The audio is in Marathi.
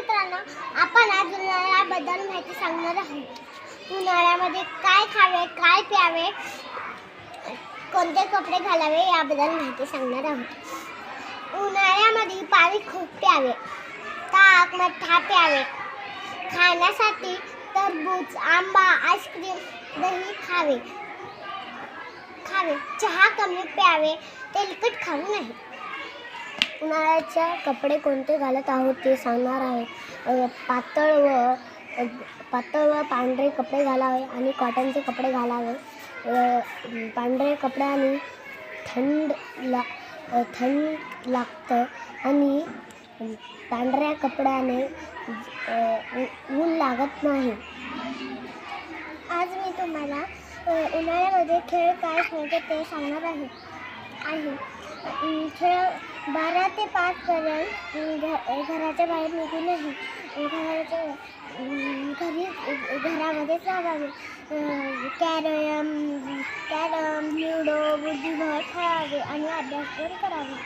मित्रांनो, आपण आज उन्हाळ्याबद्दल माहिती सांगणार आहोत. उन्हाळ्यामध्ये काय खावे, काय प्यावे, कोणते कपडे घालावे याबद्दल माहिती सांगणार आहोत. उन्हाळ्यामध्ये पाणी खूप प्यावे, ताक मठ्ठा प्यावे. खाण्यासाठी टरबूज, आंबा, आईस्क्रीम, दही खावे. चहा कमी प्यावे, तेलकट खाऊ नये. उन्हाळ्याचे कपडे कोणते घालत आहोत ते सांगणार आहे. पातळ व पांढरे कपडे घालावे आणि कॉटनचे कपडे घालावे. पांढरे कपड्याने थंड लागतं आणि पांढऱ्या कपड्याने ऊन लागत नाही. आज मी तुम्हाला उन्हाळ्यामध्ये खेळ काय खेळतो ते सांगणार आहे. खेळ 12 ते 5 पर्यंत घराच्या बाहेर निघू नये. घरामध्येच राहावे. कॅरम, लुडो, बुद्धिबळ खेळावे आणि अभ्यास पण करावे.